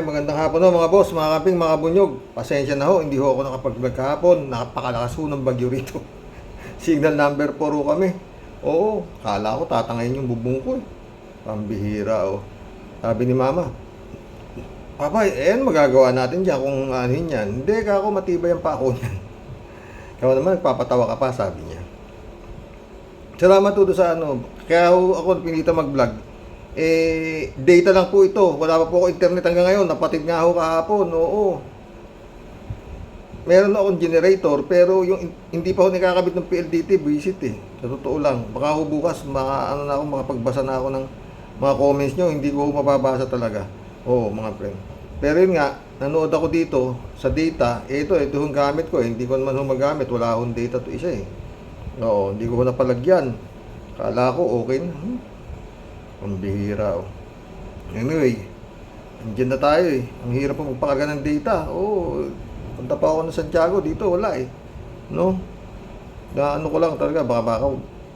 magandang hapon ho mga boss, mga kaping, mga bunyog. Pasensya na ho, hindi ho ako nakapag-vlog kahapon. Napakalakas ho ng bagyo rito. Signal number 4 ho kami. Oo, kala ko tatangayin yung bubong ko eh. Pambihira oh. Sabi ni mama, Papa, magagawa natin dyan kung anuhin yan. Hindi, kako matibay ang pako niyan. Kaya naman, nagpapatawa ka pa, sabi niya. Salamat ho sa ano. Kaya ho ako pinita mag-vlog. Data lang po ito. Wala pa po ako internet hanggang ngayon. Napatid nga ako kahapon. Oo. Meron na akong generator, pero yung hindi pa ako nakakabit ng PLDT, visit eh. Sa totoo lang. Baka ho bukas, makapagbasa na ako ng mga comments nyo. Hindi ko mababasa talaga. Oo, mga friend. Pero yun nga, nanood ako dito sa data. Ito yung gamit ko eh. Hindi ko naman magamit. Wala akong data to isa eh. Oo, hindi ko napalagyan. Kala ko okay na. Ang bihira oh. Anyway, andyan na tayo eh. Ang hirap pa magpakaga ng data. Oo, punta pa ako ng Santiago. Dito wala eh. No? Na ano ko lang talaga, baka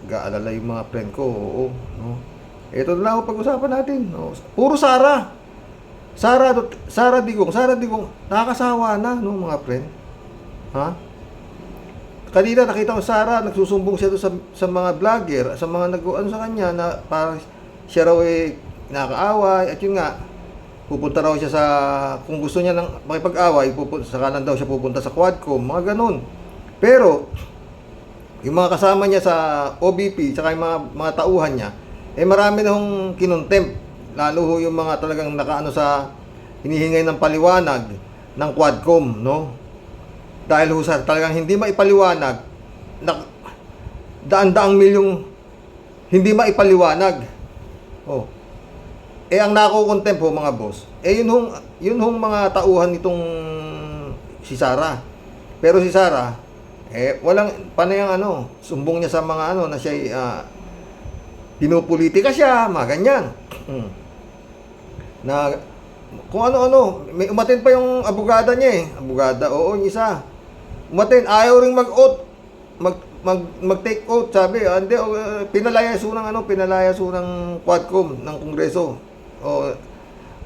gaalala yung mga friend ko. Oo, no? Ito na lang ako pag-usapan natin. No? Puro Sara Digong. Nakakasawa na, no mga friend. Ha? Kanina nakita ko Sara, nagsusumbong siya doon sa mga vlogger, sa mga nag-ano sa kanya na parang siya raw eh nakakaaway at yun nga pupunta raw siya sa kung gusto niya ng makipag-away sa kanan daw siya pupunta sa Quadcom, mga ganun. Pero yung mga kasama niya sa OBP saka yung mga tauhan niya marami na hong kinontempt, lalo ho yung mga talagang nakaano sa hinihingay ng paliwanag ng Quadcom, no? Dahil ho sa talagang hindi maipaliwanag na daan-daang milyong hindi maipaliwanag. Oh. Ang nakokontempt ho mga boss, yun hong mga tauhan nitong si Sara. Pero si Sara, walang panayang ano, sumbong niya sa mga ano na siya pinupolitika siya, mga ganyan. Na kung ano-ano, may umatin pa yung abogada niya eh. Abogada, oo, yung isa. Umatin, ayaw ring mag-take oath, sabi, hindi, pinalayaso ng Quadcom ng Kongreso.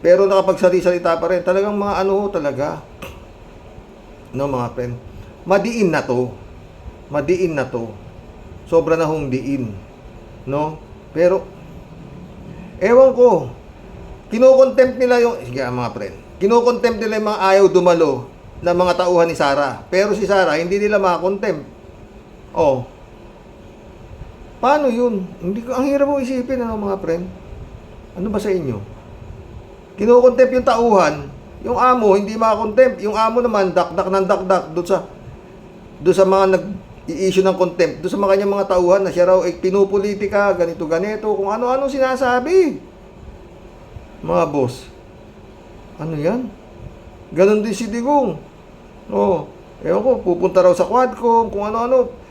Pero nakapagsalita pa rin. Talagang mga ano talaga. No, mga friend. Madiin na to. Sobra na hong diin. No? Pero, ewan ko, kinokontempt nila yung, sige mga friend, kinokontempt nila yung mga ayaw dumalo na mga tauhan ni Sara. Pero si Sara, hindi nila makakontempt. Oh. Paano yun? Ang hirap mo isipin, ano mga friend? Ano ba sa inyo? Kinokontempt yung tauhan, yung amo hindi makakontempt, yung amo naman dakdak ng dakdak doon sa mga nag-i-issue ng contempt, doon sa mga kanyang mga tauhan na siya raw pinupolitika, ganito, kung ano-ano sinasabi. Mga boss. Ano yan? Ganon din si Digong. Ewan ko, pupunta raw sa Quadcom, kung ano-ano.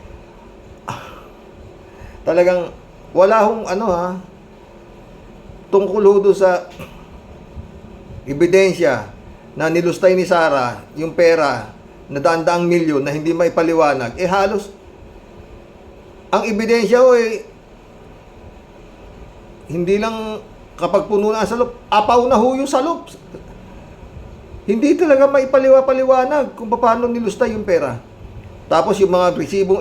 Talagang wala hong tungkol ho sa ebidensya na nilustay ni Sara yung pera na daan-daang milyon na hindi maipaliwanag. Halos ang ebidensya hindi lang kapag puno na ang salop, apaw na ho yung salop. Hindi talaga maipaliwanag kung paano nilustay yung pera. Tapos yung mga resibong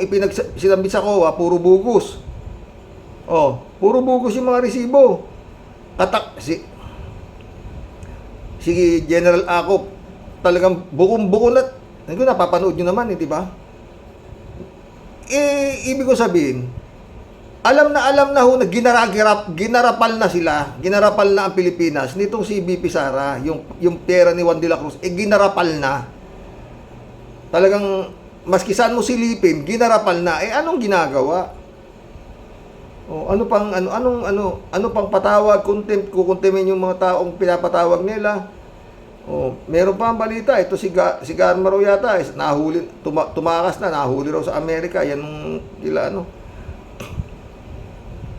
sinambit sa COA, puro bugus. Puro bugus yung mga resibo. Si General Acop, talagang buko na. Napapanood nyo naman, di ba? Ibig ko sabihin, alam na ho na ginarapal na sila, ginarapal na ang Pilipinas nitong si BP Sara, yung pera ni Juan de la Cruz, ginarapal na. Talagang maski saan mo silipin, ginarapal na. Anong ginagawa? Ano pang patawag, contempt, kukontemin yung mga taong pinapatawag nila. Meron pa ang balita, ito si Garma yata, nahuli, tumakas na, nahuli raw sa Amerika, yan yung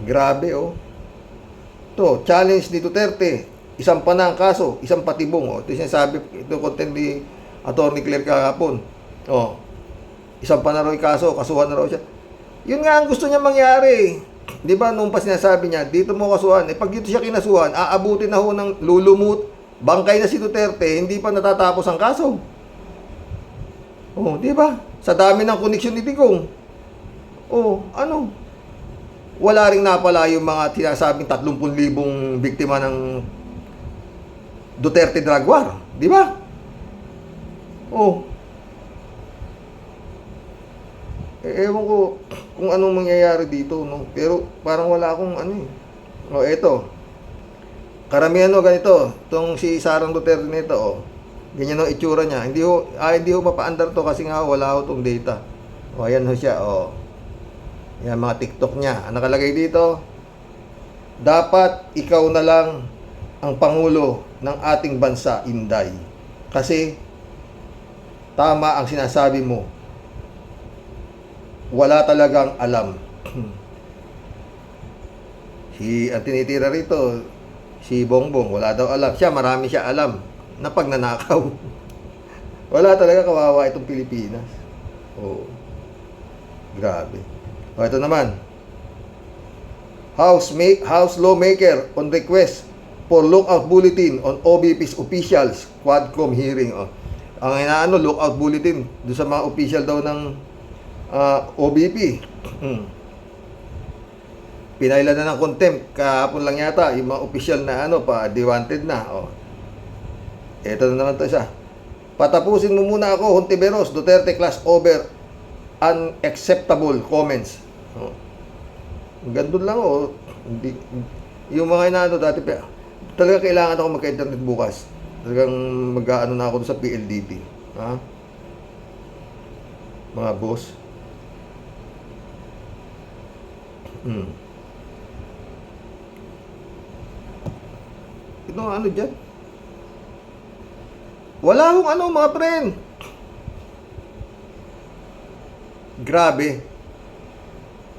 grabe to, challenge ni Duterte, isang pa na ang kaso, isang patibong. Ito sinasabi, ito content ni Atty. Claire kahapon. Isang pa na raw yung kaso, kasuhan na raw siya. Yun nga ang gusto niya mangyari. Di ba, nung pa sinasabi niya, dito mo kasuhan. Pag dito siya kinasuhan, aabutin na ho ng lulumut, Bangkay na si Duterte, hindi pa natatapos ang kaso. Oh, di ba? Sa dami ng koneksyon ni Digong. Oh, ano? Wala ring napala yung mga sinasabing 30,000 biktima ng Duterte drug war, di ba? Oh. Ewan ko kung anong mangyayari dito, no? Pero parang wala akong ano eh. Oh, eto. Karamihan no ganito, itong si Sarang Duterte nito, oh. Ganyan ang itsura niya. Hindi ho mapaandar to kasi nga wala ho tong data. O, ayan ho siya, o. Yan, mga TikTok niya. Ang nakalagay dito, dapat ikaw na lang ang Pangulo ng ating bansa, Inday. Kasi, tama ang sinasabi mo. Wala talagang alam. Ang tinitira rito, si Bongbong, wala daw alam. Siya, marami siya alam na pagnanakaw. Wala talaga, kawawa itong Pilipinas. Oh. Grabe. O, ito naman. House lawmaker on request for lookout bulletin on OBP's officials Quadcom hearing. Oh. Ang inaano, lookout bulletin doon sa mga official daw ng OBP. Pinailan na ng contempt kahapon lang yata yung mga official na ano pa dewanted na. Oh. Ito na naman to isa. Patapusin mo muna ako, Hontiveros, Duterte class over unacceptable comments. Oh. Gandun lang oh. Hindi, yung mga inaano dati talaga kailangan ako magka-internet bukas. Talagang mag-aano na ako sa PLDT. Ha? Mga boss. Ito ano dyan? Wala akong ano mga friend. Grabe.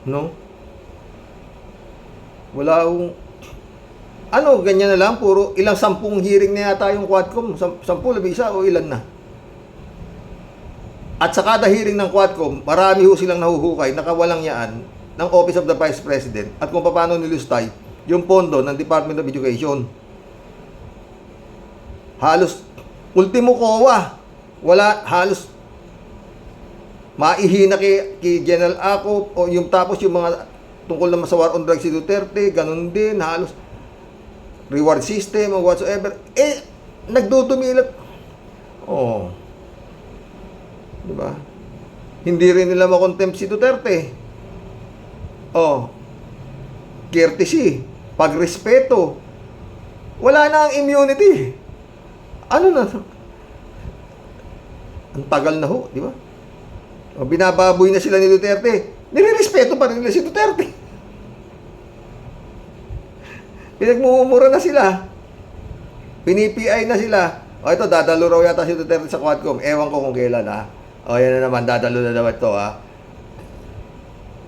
No? Wala akong ano, ganyan na lang, puro ilang 10 hearing na yata yung Quadcom, 10, 11 o ilan na. At sa kada hearing ng Quadcom, marami ho silang nahuhukay, nakawalang yaan ng Office of the Vice President at kung paano nilustay yung pondo ng Department of Education. Halos ultimo COA, wala halos maihina kay General Acop o yung tapos yung mga tungkol naman sa war on drugs si Duterte, ganun din, halos reward system o whatsoever. Nagdudumilat. Oh. Diba? Hindi rin nila makontempt si Duterte. Oh. Courtesy, pagrespeto. Wala na ang immunity. Ano na? Ang tagal na ho, di ba? O, binababoy na sila ni Duterte. Nilirespeto pa rin nila si Duterte. Pinagmumura na sila. Pini-PI na sila. O ito, dadalo raw yata si Duterte sa Quadcom. Ewan ko kung kailan ha. O yan na naman, dadalo na daw ito ha.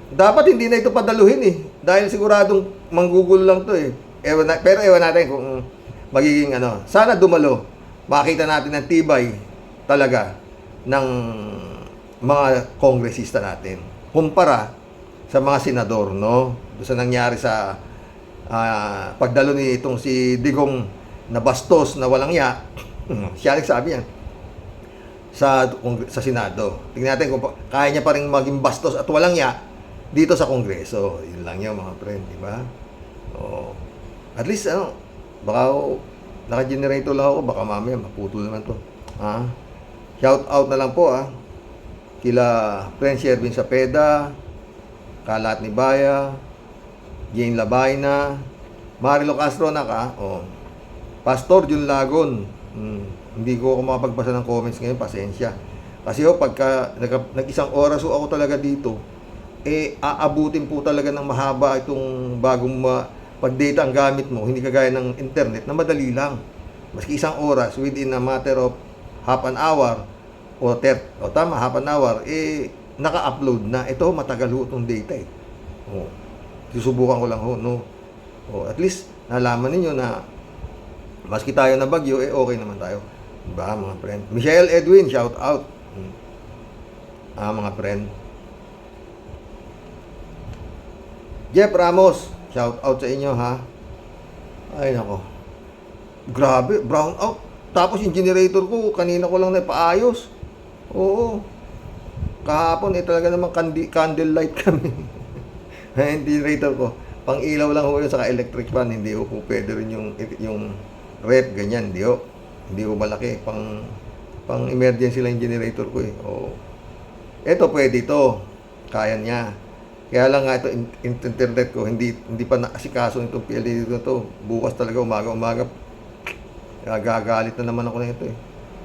Dapat hindi na ito padaluhin eh. Dahil siguradong manggugol lang to eh. Pero ewan natin kung magiging ano. Sana dumalo. Makita natin ang tibay talaga ng mga kongresista natin. Kumpara sa mga senador, no? Doon sa nangyari sa pagdalo ni itong si Digong na bastos na walang ya. Siya nagsabi yan sa Senado. Tingnan natin kung kaya niya pa rin maging bastos at walang ya dito sa Kongreso. Yun lang yun mga friend, di ba? Oh. At least ano, baka naka-generator lang ako, baka mamaya maputol naman to. Ha? Shout out na lang po kila Friend Sherwin Sapeda, Kalat ni Baya, Jane Labayna, Marilo Castro oh. Pastor Jun Lagon. Hindi ko ako makapagbasa ng comments ngayon, pasensya. Kasi pagka nag-isang oras ako talaga dito, aabutin po talaga ng mahaba itong bagong pag-data ang gamit mo, hindi kagaya ng internet na madali lang. Maski isang oras, within a matter of half an hour, half an hour, naka-upload na. Ito, matagal ho itong data eh. Oh. Susubukan ko lang ho, no? Oh, at least, nalaman ninyo na maski tayo na bagyo, okay naman tayo. Diba, mga friend? Michelle Edwin, shout out. Mga friend. Jeff Ramos, shout out sa inyo, ha? Ay, nako. Grabe, brown out. Tapos yung generator ko, kanina ko lang napaayos. Oo. Kahapon, talaga namang candle light kami. Yung generator ko. Pang ilaw lang ho yun, saka electric fan. Hindi ho pwede rin yung rep, ganyan. Hindi ho malaki. Pang emergency lang yung generator ko eh. Oo. Ito pwede ito. Kaya niya. Kaya lang nga ito, internet ko, hindi pa naasikaso itong PLDT na ito. Bukas talaga, umaga. Gagalit na naman ako na ito eh.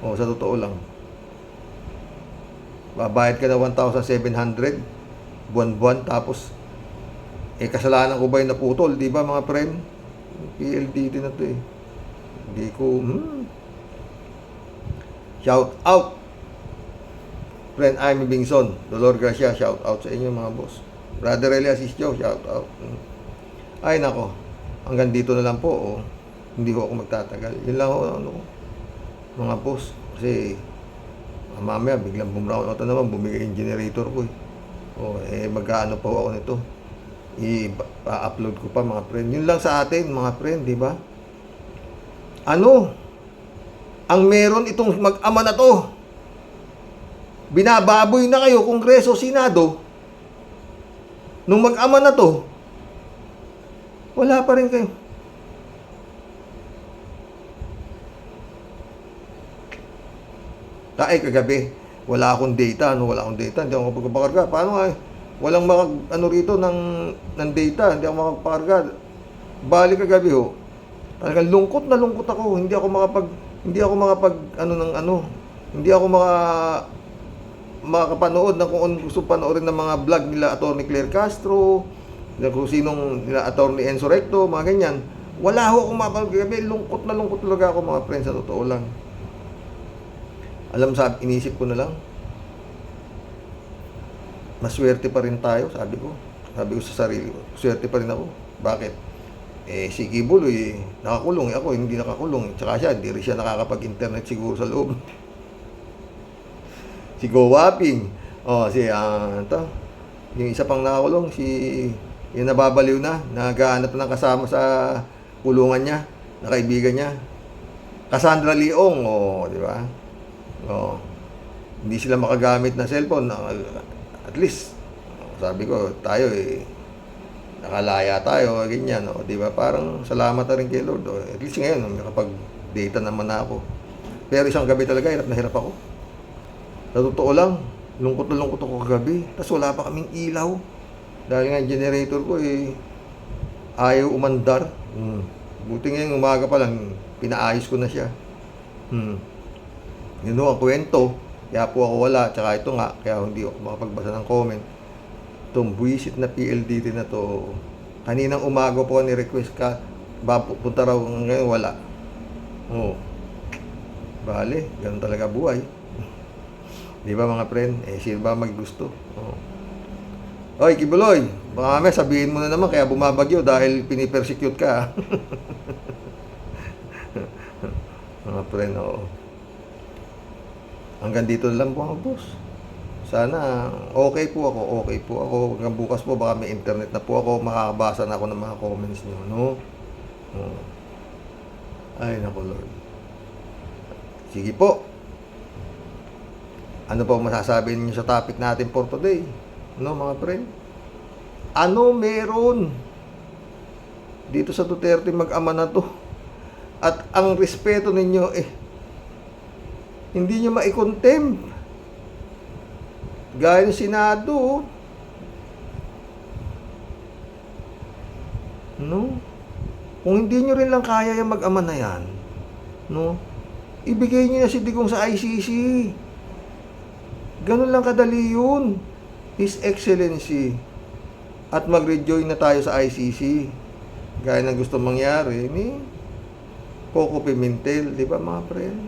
O, sa totoo lang. Babayad ka na 1,700 buwan-buwan, tapos kasalanan ko ba yung naputol, di ba mga friend? PLDT na ito eh. Hindi ko, Shout out! Friend Amy Bingson, Dolor Garcia, shout out sa inyo mga boss. Brother Elias Isjo, shout out. Ay nako, hanggang dito na lang po. Oh. Hindi ko ako magtatagal. Yun lang mga boss. Kasi mamaya biglang bumrown out naman, bumigay yung generator ko eh. Magkaano pa ako nito. I-upload ko pa mga friend. Yun lang sa atin mga friend, di ba? Ang meron itong mag-ama na to. Binababoy na kayo, Kongreso, Senado. Nung mag-ama na to, wala pa rin kayo. Kagabi, wala akong data, hindi ako makapagpakarga. Paano nga walang rito ng data, hindi ako makapagpakarga. Balik kagabi ho. Talagang lungkot na lungkot ako, hindi ako makakapanood ng kung gusto panoorin ng mga vlog nila Attorney Claire Castro, kung sinong nila Attorney Enzo Recto, mga ganyan. Wala ho akong mapagagabi. Lungkot na lungkot talaga ako mga friends, sa totoo lang. Inisip ko na lang, maswerte pa rin tayo, sabi ko sa sarili ko, swerte pa rin ako. Bakit? Si Kibuloy, nakakulong, ako hindi nakakulong. Tsaka siya, hindi rin siya nakakapag-internet siguro sa loob. Si Go Wapping, yung isa pang nakakulong, yung nababaliw na, naghahanap ng kasama sa kulungan niya, na kaibigan niya. Cassandra Leong, di ba? Hindi sila makagamit ng cellphone. At least, sabi ko, tayo nakalaya tayo, ganyan, di ba? Parang salamat na rin kay Lord. At least ngayon, nakapag-data naman na ako. Pero isang gabi talaga, hirap na hirap ako. Sa totoo lang, lungkot na lungkot ako kagabi. Tapos wala pa kaming ilaw. Dahil nga generator ko ayaw umandar. Buti ngayon umaga pa lang, pinaayos ko na siya. Yun ang kwento. Kaya po ako wala. Tsaka ito nga, kaya hindi ako makapagbasa ng comment. Itong buwisit na PLDT na to, kaninang umaga po ni-request ka, punta raw, ngayon wala. Bale, ganun talaga buhay. Di ba mga friend? Sino ba maggusto? Oy, Kibuloy, baka may sabihin mo na naman kaya bumabagyo dahil pinipersecute ka. Mga friend, hanggang dito lang po mga boss. Sana okay po ako. Hanggang bukas po baka may internet na po ako, makakabasa na ako ng mga comments niyo, no? Ay, naku Lord. Sige po. Ano po masasabi niyo sa topic natin for today? No, mga friend? Ano meron dito sa Duterte mag-ama na to? At ang respeto ninyo hindi nyo ma-contempt. Gaya ng Senado, no? Kung hindi nyo rin lang kaya yung mag-ama na yan, no? Ibigay nyo na si Digong sa ICC. Ganun lang kadali yun. His Excellency. At mag-rejoin na tayo sa ICC. Gaya ng gusto mangyari ni Coco Pimentel. Di ba mga friend?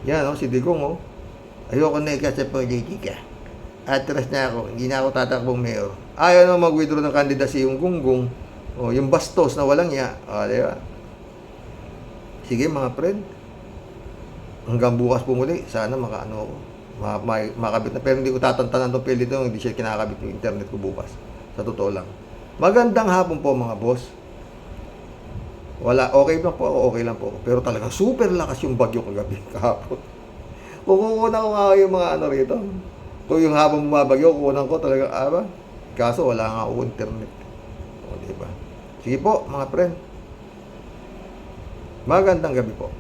Yan si Digong ayoko na sa politika. Atras na ako. Hindi na ako tatakbong mayor. Ayaw na mag-withdraw ng kandidacy yung Gunggong. Yung bastos na walang ya. Di ba? Sige mga friend. Hanggang bukas po muli, sana makaano ako, makabit na. Pero hindi ko tatantanan itong pili ito, hindi siya kinakabit yung internet ko bukas. Sa totoo lang. Magandang hapon po mga boss. Wala, okay lang po ako, okay lang po ako. Pero talaga super lakas yung bagyo kagabi, kahapon. Kukunan ko nga yung mga ano rito. Kung yung habang bumabagyo, kukunan ko talaga, kaso wala nga ako internet. O, diba? Sige po, mga friend. Magandang gabi po.